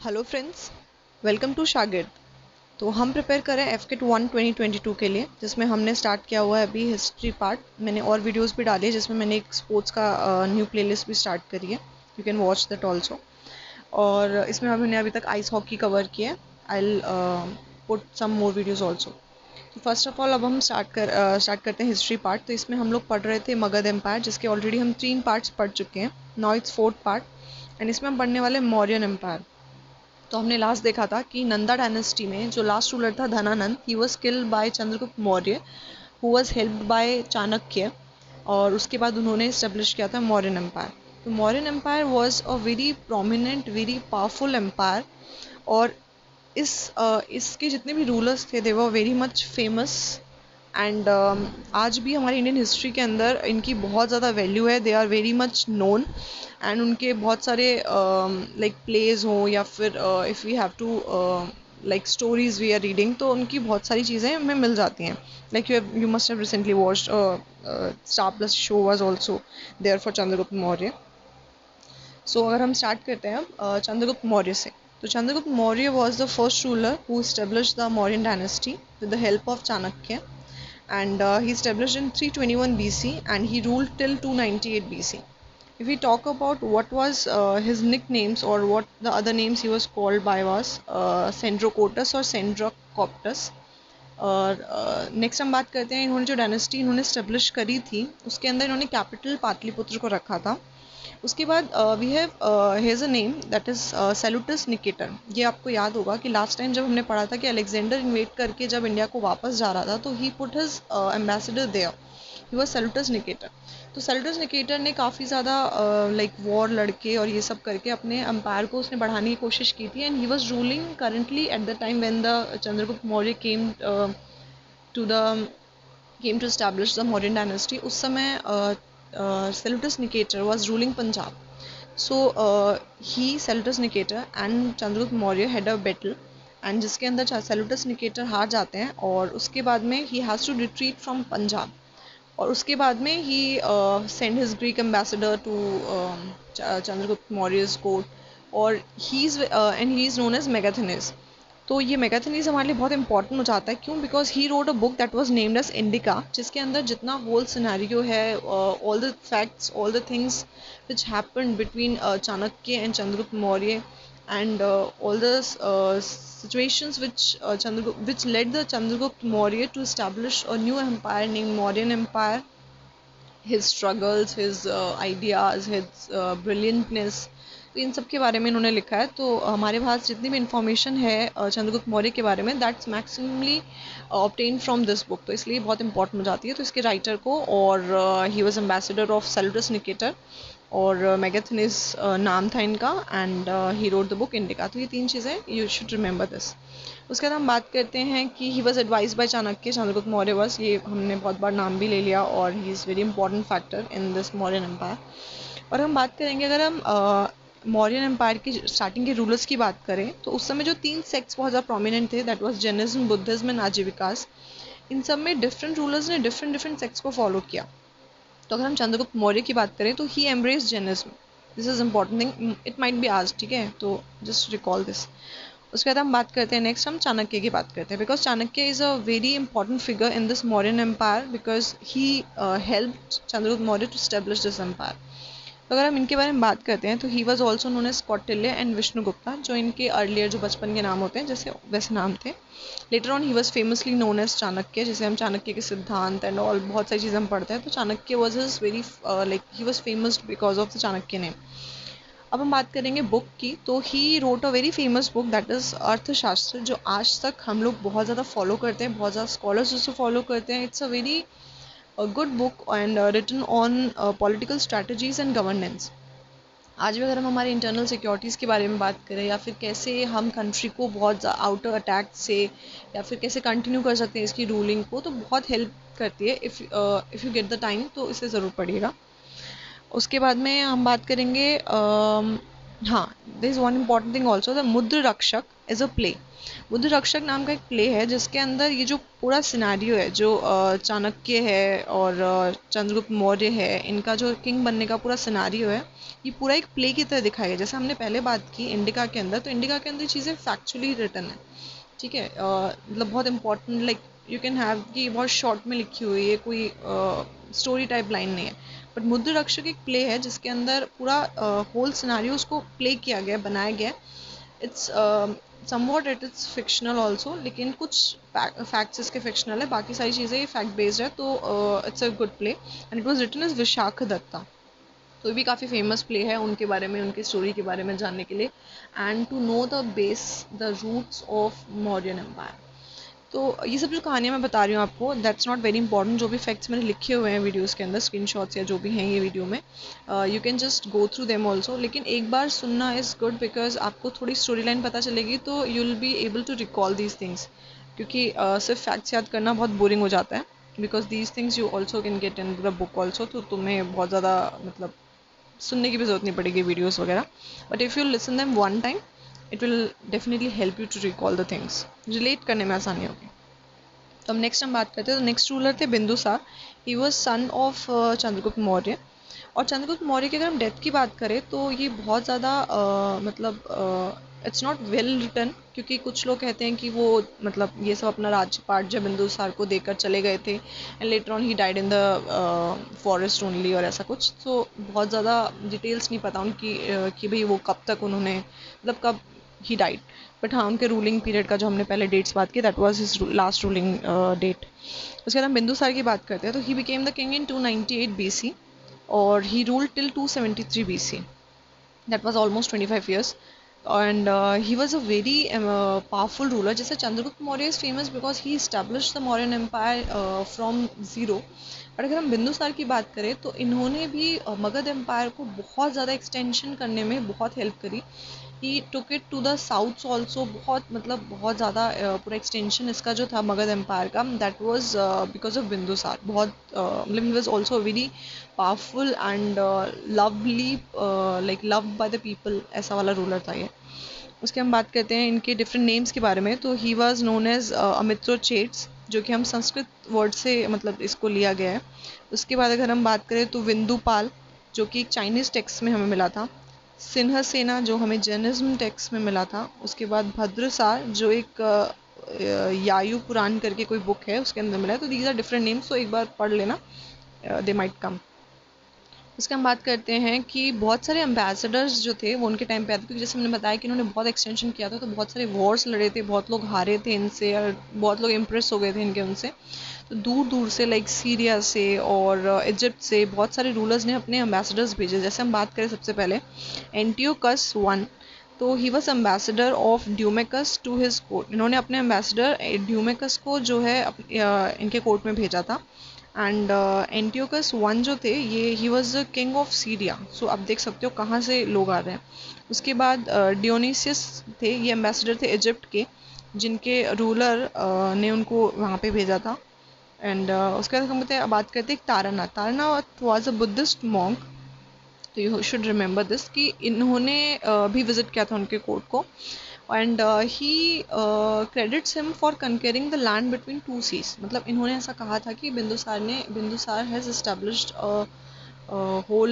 Hello friends, welcome to शागिर्द। तो हम प्रिपेयर करें एफकेट 1 2022 के लिए, जिसमें हमने स्टार्ट किया हुआ है अभी हिस्ट्री पार्ट। मैंने और वीडियोस भी डाली है, जिसमें मैंने एक स्पोर्ट्स का न्यू प्लेलिस्ट भी स्टार्ट करी है। You can watch that also. और इसमें हमने अभी तक आइस हॉकी कवर किया है। I put some more videos also. तो फर्स्ट ऑफ ऑल अब हम स्टार्ट करते हैं हिस्ट्री पार्ट। तो इसमें हम लोग पढ़ रहे थे मगध एम्पायर, जिसके ऑलरेडी हम 3 पार्ट्स पढ़ चुके हैं। Now it's 4th part and इसमें हम पढ़ने वाले मौर्यन एम्पायर। तो हमने लास्ट देखा था कि नंदा डायनेस्टी में जो लास्ट रूलर था Dhanananda, he was killed by Chandragupta Maurya, who was helped bye Chanakya. और उसके बाद उन्होंने इस्टेब्लिश किया था मौर्यन एम्पायर। तो Mauryan empire was a very prominent, very powerful empire. और इसके जितने भी रूलर्स थे they were very much famous. And आज भी हमारी इंडियन हिस्ट्री के अंदर इनकी बहुत ज़्यादा वैल्यू है। They are very much known. And उनके बहुत सारे लाइक प्लेज हों या फिर if we have to like stories we are reading, तो उनकी बहुत सारी चीज़ें हमें मिल जाती हैं। Like you must have recently watched Star Plus show was also there for Chandragupta Maurya. So अगर हम स्टार्ट करते हैं अब चंद्रगुप्त मौर्य से। तो Chandragupta Maurya was the first ruler who established the Mauryan dynasty with the help of Chanakya. And he established in 321 BC and he ruled till 298 BC. If we talk about what was his nicknames or what the other names he was called by was Sendrocotus or Sendrocoptus. और next हम बात करते हैं, इन्होंने जो dynasty इन्होंने establish करी थी उसके अंदर इन्होंने कैपिटल पाटलिपुत्र को रखा था। उसके बाद we have has a name that is Seleucus Nicator. ये आपको याद होगा कि लास्ट टाइम जब हमने पढ़ा था कि अलेक्जेंडर इन्वेट करके जब इंडिया को वापस जा रहा था तो he put his ambassador there, he was Seleucus Nicator. तो सेलुटस निकेटर ने काफ़ी ज़्यादा लाइक वॉर लड़के और ये सब करके अपने एम्पायर को उसने बढ़ाने की कोशिश की थी। And he was ruling currently at the time when the Chandragupta Maurya to the came to establish the Mauryan dynasty. उस समय Seleucus Nicator was ruling Punjab. So he Seleucus Nicator and Chandragupta Maurya had a battle, and जिसके अंदर Seleucus Nicator हार जाते हैं और उसके बाद में he has to retreat from Punjab. और उसके बाद में he send his Greek ambassador to Chandragupta Maurya's court, और he is known as Megasthenes. तो ये मेगाथनीज हमारे लिए बहुत इंपॉर्टेंट हो जाता है। क्यों? Because he wrote a book that was named as Indica, जिसके अंदर जितना होल सिनेरियो है, all the facts, all the things which happened between Chanakya and Chandragupta Maurya and all the situations which led the Chandragupta Maurya to establish a new empire named Mauryan Empire, his struggles, his ideas, his brilliantness, तो इन सब के बारे में इन्होंने लिखा है। तो हमारे पास जितनी भी इंफॉर्मेशन है चंद्रगुप्त मौर्य के बारे में, that's maximally obtain from this book. तो इसलिए बहुत इंपॉर्टेंट हो जाती है। तो इसके राइटर को, और he was ambassador of Seleucus Nicator, और मेगाथनीज नाम था इनका, and he read the book Indica. तो ये 3 चीज़ें यू शुड रिमेंबर दिस। उसके बाद हम बात करते हैं कि he was advise by Chanakya. Chandragupta Maurya was, ये हमने बहुत बार नाम भी ले लिया, और he is very important factor in this Mauryan empire. और हम बात करेंगे, अगर हम मौर्यन एम्पायर की स्टार्टिंग के रूलर्स की बात करें, तो उस समय जो 3 सेक्ट्स बहुत ज़्यादा प्रोमिनेंट थे, that was Jainism, Buddhism and Ajivikas. इन सब में डिफरेंट रूलर्स ने डिफरेंट सेक्ट्स को फॉलो किया। तो अगर हम चंद्रगुप्त मौर्य की बात करें तो ही embrace Jainism. This is important thing, it might be asked, ठीक है, तो जस्ट रिकॉल दिस। उसके बाद हम बात करते हैं, नेक्स्ट हम चाणक्य की बात करते हैं, because Chanakya is a very important figure in this Mauryan empire, because he helped Chandragupta Maurya to establish this empire. तो अगर हम इनके बारे में बात करते हैं तो he was also known as Kautilya and Vishnugupta, जो इनके अर्लियर जो बचपन के नाम होते हैं जैसे वैसे नाम थे। Later on he was famously known as Chanakya, जिसे हम चाणक्य के सिद्धांत एंड ऑल बहुत सारी चीज़ें हम पढ़ते हैं। तो Chanakya was is very like he was famous because of the Chanakya name. अब हम बात करेंगे बुक की, तो he wrote a very famous book that is अर्थशास्त्र, जो आज तक हम लोग बहुत ज़्यादा फॉलो करते हैं, बहुत ज़्यादा स्कॉलर्स उसे फॉलो करते हैं। It's a very good book and written on political strategies and governance. आज भी अगर हम हमारे इंटरनल सिक्योरिटीज़ के बारे में बात करें, या फिर कैसे हम कंट्री को बहुत आउटर अटैक से, या फिर कैसे कंटिन्यू कर सकते हैं इसकी रूलिंग को, तो बहुत हेल्प करती है। If you get the time तो इसे ज़रूर पढ़िएगा। उसके बाद में हम बात करेंगे हाँ, this one important thing also, the Mudrarakshasa is a play. मुद्र रक्षक नाम का एक प्ले है जिसके अंदर ये जो पूरा सिनेरियो है, जो चाणक्य है और चंद्रगुप्त मौर्य है, इनका जो किंग बनने का पूरा सिनेरियो है, ये पूरा एक प्ले की तरह दिखाया गया। जैसे हमने पहले बात की इंडिका के अंदर, तो इंडिका के अंदर चीज़ें फैक्चुअली रिटर्न है, ठीक है। मतलब बहुत important, like you can have कि बहुत शॉर्ट में लिखी हुई है, कोई स्टोरी टाइप लाइन नहीं है। बट मुद्र रक्षक एक प्ले है जिसके अंदर पूरा होल सिनारियो उसको प्ले किया गया, बनाया गया। It's somewhat it is fictional also, लेकिन कुछ फैक्ट्स इसके फिक्शनल है, बाकी सारी चीज़ें फैक्ट बेस्ड है। तो it's a good play and it was written as Vishakhadatta. तो ये भी काफ़ी फेमस प्ले है उनके बारे में, उनकी स्टोरी के बारे में जानने के लिए, and to know the base, the roots of Mauryan empire. तो ये सब जो कहानियाँ मैं बता रही हूँ आपको, दैट्स नॉट वेरी इंपॉर्टेंट। जो भी फैक्ट्स मैंने लिखे हुए हैं वीडियोज़ के अंदर, स्क्रीनशॉट्स या जो भी हैं ये वीडियो में, you can just go through them also. लेकिन एक बार सुनना इज़ गुड, बिकॉज आपको थोड़ी स्टोरी लाइन पता चलेगी तो you will be able to recall these things. क्योंकि सिर्फ फैक्ट्स याद करना बहुत बोरिंग हो जाता है, because these things you also can get in the book also. तो तुम्हें बहुत ज़्यादा मतलब सुनने की भी ज़रूरत नहीं पड़ेगी वीडियोस वगैरह। But if you listen them one time, it will definitely help you to recall the things, relate करने में आसानी होगी। तो हम बात करते हैं, तो नेक्स्ट रूलर थे Bindusara. He was son of Chandragupta Maurya. और चंद्रगुप्त मौर्य की अगर हम डेथ की बात करें तो ये बहुत ज़्यादा मतलब इट्स नॉट वेल रिटन, क्योंकि कुछ लोग कहते हैं कि वो मतलब ये सब अपना राज्यपाट जब बिंदुसार को देकर चले गए थे, and later on he died in the forest only और ऐसा कुछ। तो बहुत ज़्यादा डिटेल्स नहीं पता उनकी कि भाई वो कब तक उन्होंने मतलब कब ही डाइड। बट हाँ, उनके रूलिंग पीरियड का जो हमने पहले डेट्स बात की, that was his last ruling date. उसके बाद हम बिंदुसार की बात करते हैं, तो he became the king in 298 BC और he ruled till 273 BC। That was almost 25 years and he was a very powerful ruler. जैसे Chandragupta Maurya is famous because he established the Mauryan empire from zero. But अगर हम बिंदुसार की बात करें तो इन्होंने भी मगध एम्पायर को बहुत ज़्यादा एक्सटेंशन करने में बहुत हेल्प करी। He took it to the south also, बहुत मतलब बहुत ज़्यादा पूरा एक्सटेंशन इसका जो था मगध एम्पायर का, that was because of Bindusara. बहुत मतलब he was also very powerful and lovely, like loved by the people, ऐसा वाला रूलर था ये। उसके हम बात करते हैं इनके डिफरेंट नेम्स के बारे में, तो ही वाज नोन एज अमित्रोचेट्स, जो कि हम संस्कृत वर्ड से मतलब इसको लिया गया है। उसके बाद अगर हम बात करें तो विंदुपाल, जो कि एक चाइनीज़ टेक्स्ट में हमें मिला था। सिन्हसेना, जो हमें जैनिज्म टेक्स्ट में मिला था। उसके बाद भद्रसार, जो एक यायु पुराण करके कोई बुक है उसके अंदर मिला है। तो दीज आर डिफरेंट नेम्स, तो एक बार पढ़ लेना, दे माइट कम। उसके हम बात करते हैं कि बहुत सारे एम्बेसडर्स जो थे वो उनके टाइम पे आते, क्योंकि जैसे हमने बताया कि इन्होंने बहुत एक्सटेंशन किया था, तो बहुत सारे वॉर्स लड़े थे, बहुत लोग हारे थे इनसे और बहुत लोग इम्प्रेस हो गए थे इनके उनसे। तो दूर दूर से लाइक सीरिया से और इजिप्ट से बहुत सारे रूलर्स ने अपने एम्बेसडर्स भेजे। जैसे हम बात करें सबसे पहले एंटियोकस वन, तो he was ambassador of Deimachus to his court. इन्होंने अपने एम्बेसडर ड्यूमेकस को जो है इनके कोर्ट में भेजा था। एंड एंटियोकस वन जो थे, ये he was the king of Syria. So आप देख सकते हो कहाँ से लोग आ रहे हैं। उसके बाद डियोनीसियस थे, ये एम्बेसडर थे इजिप्ट के, जिनके रूलर ने उनको वहाँ पे भेजा था। एंड उसके बाद हम बात करते हैं Taranath. Taranath was a Buddhist monk, तो यू शुड रिमेंबर दिस कि इन्होंने भी विजिट किया था उनके कोर्ट को। And he credits him for conquering the land between two seas. मतलब इन्होंने ऐसा कहा था कि Bindusara has established whole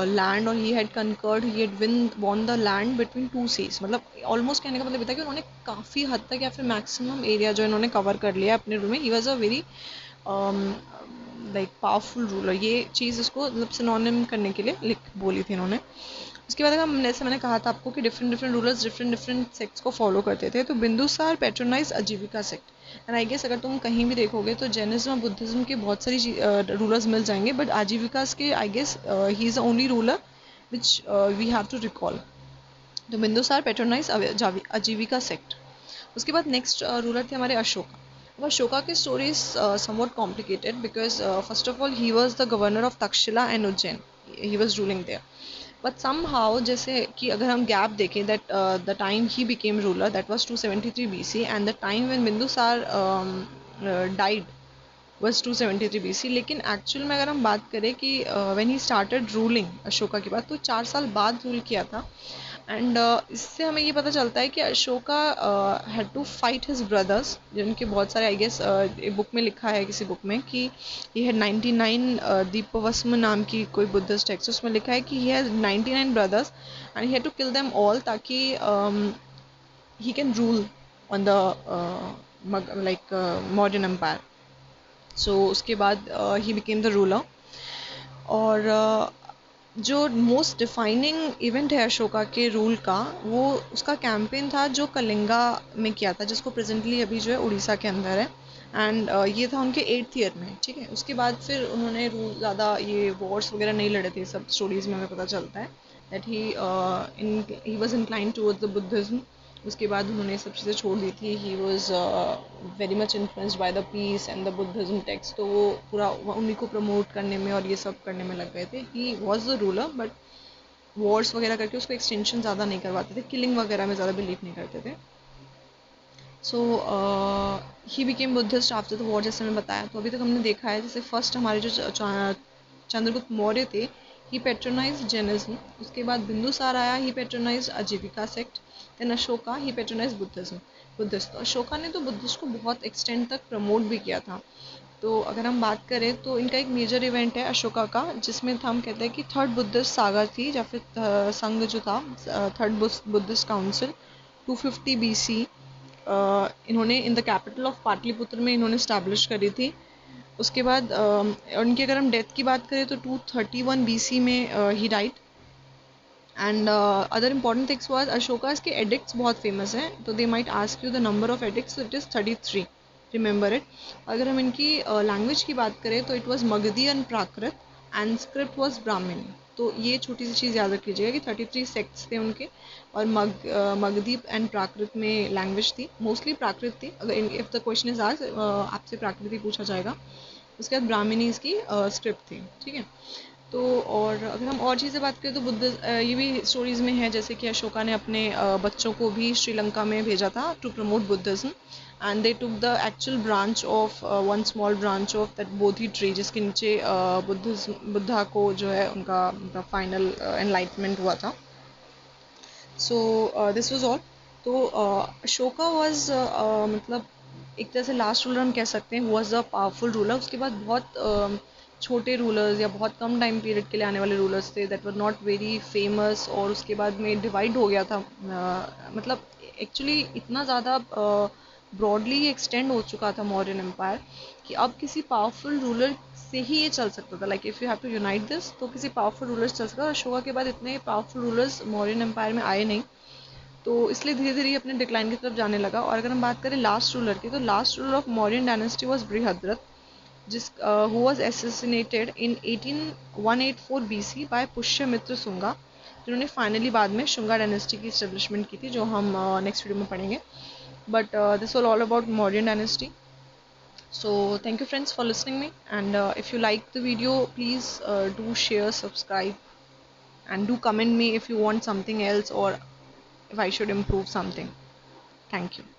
land, और he had conquered, he had won the land between two seas. मतलब ऑलमोस्ट कहने का मतलब था कि उन्होंने काफ़ी हद तक या फिर मैक्सिमम एरिया जो इन्होंने कवर कर लिया अपने रूल में। He was a very like powerful ruler, ये चीज़ इसको मतलब सिनोनिम करने के लिए बोली थी इन्होंने। उसके बाद हम जैसे मैंने कहा था आपको कि different different rulers different different sects को फॉलो करते थे। तो बिंदुसार पैट्रोनाइज आजीविका सेक्ट, एंड आई गेस अगर तुम कहीं भी देखोगे तो जैनिज्म बुद्धिज्म के बहुत सारी रूलर्स मिल जाएंगे, बट आजीविका के I guess he is the only ruler which we have to recall. तो बिंदुसार पैट्रोनाइज आजीविका सेक्ट। उसके बाद नेक्स्ट रूलर थे हमारे अशोका। अब अशोका की story is somewhat complicated because first of all he was the governor of Takshashila and Ujjain, he was ruling there. But somehow, जैसे कि अगर हम गैप देखें, that the time he became ruler that was 273 BC and the time when Bindusara died was 273 BC। लेकिन actual में अगर हम बात करें कि when he started ruling Ashoka के बाद, तो 4 साल बाद रूल किया था। एंड इससे हमें ये पता चलता है कि Ashoka had to fight his brothers, जिनके बहुत सारे आई गेस बुक में लिखा है किसी बुक में कि ही हैड 99 दीपवस्म नाम की कोई बुद्धिस्ट टेक्स्ट, उसमें लिखा है कि he has 99 brothers and he had to kill them all ताकि he can rule on the like modern empire. So उसके बाद ही बिकेम द रूलर. और जो मोस्ट डिफाइनिंग इवेंट है अशोका के रूल का, वो उसका कैंपेन था जो कलिंगा में किया था, जिसको प्रेजेंटली अभी जो है उड़ीसा के अंदर है. एंड ये था उनके 8th ईयर में. ठीक है, उसके बाद फिर उन्होंने रूल ज़्यादा ये वॉर्स वगैरह नहीं लड़े थे. सब स्टोरीज में हमें पता चलता है that he was incline towards the Buddhism. उसके बाद उन्होंने सब चीज़ें छोड़ दी थी. He was very much influenced by the peace and the Buddhism text. तो वो पूरा उन्हीं को प्रमोट करने में और ये सब करने में लग गए थे. ही was the ruler but Wars वगैरह करके उसको एक्सटेंशन ज़्यादा नहीं करवाते थे, किलिंग वगैरह में ज़्यादा बिलीव नहीं करते थे. So he became Buddhist after the war, जैसे मैंने बताया. तो अभी तक हमने देखा है जैसे फर्स्ट हमारे जो चंद्रगुप्त मौर्य थे, ही पेट्रोनाइज जैनिज्म. उसके बाद बिंदुसार आया, ही पेट्रोनाइज अजीविका सेक्ट. देन अशोका, ही पेट्रोनाइज बुद्धिज्म. बुद्धिस्ट, तो अशोका ने तो बुद्धिस्ट को बहुत एक्सटेंड तक प्रमोट भी किया था. तो अगर हम बात करें तो इनका एक मेजर इवेंट है अशोका का, जिसमें हम कहते हैं कि थर्ड बुद्धिस्ट सागा थी या फिर संघ जो था, थर्ड बुद्धिस्ट काउंसिल 250 BC इन्होंने in the capital of Pataliputra में इन्होंने स्टैब्लिश करी थी. उसके बाद उनकी अगर हम डेथ की बात करें तो 231 BC में he died. And other important things was Ashoka के एडिक्ट्स बहुत फेमस हैं. तो they might ask you the number of edicts, it is 33. Remember it. अगर हम इनकी लैंग्वेज की बात करें तो it was Magadhi and Prakrit and script was Brahmi. तो ये छोटी सी चीज़ याद रख लीजिएगा कि 33 सेक्ट्स थे उनके, और मगधी एंड प्राकृत में लैंग्वेज थी. मोस्टली प्राकृत थी. अगर इफ़ द क्वेश्चन इज आज आपसे प्राकृत ही पूछा जाएगा. उसके बाद ब्राह्मणी इसकी स्क्रिप्ट थी. ठीक है. तो और अगर हम और चीज़ें बात करें तो बुद्ध ये भी स्टोरीज़ में है, जैसे कि अशोका ने अपने बच्चों को भी श्रीलंका में भेजा था to promote Buddhism. And they took the actual branch of one small branch of that Bodhi tree, जिसके नीचे बुद्धा को जो है उनका फाइनल एनलाइटमेंट हुआ था. So this was all. तो अशोका वाज मतलब एक तरह से लास्ट रूलर हम कह सकते हैं. Was a powerful ruler. उसके बाद बहुत छोटे रूलर्स या बहुत कम टाइम पीरियड के लिए आने वाले रूलर्स थे that were not very famous. और उसके बाद में डिवाइड हो गया था. मतलब एक्चुअली इतना ज़्यादा ब्रॉडली एक्सटेंड हो चुका था मौर्यन एम्पायर कि अब किसी पावरफुल रूलर से ही ये चल सकता था. Like if you have to unite this, तो किसी पावरफुल रूलर से चल सकता था. अशोका के बाद इतने पावरफुल रूलर्स मौर्यन एम्पायर में आए नहीं, तो इसलिए धीरे धीरे अपने डिक्लाइन की तरफ जाने लगा. और अगर हम बात करें लास्ट रूलर की, तो last ruler of Mauryan dynasty was Brihadratha, who was assassinated in 184 BC by Pushyamitra Shunga, जिन्होंने फाइनली बाद में शुंगा डायनेस्टी की इस्टेब्लिशमेंट की थी, जो हम नेक्स्ट वीडियो में पढ़ेंगे. But this was all about Mauryan dynasty. So thank you friends for listening me, and if you like the video, please do share, subscribe, and do comment me if you want something else or if I should improve something. Thank you.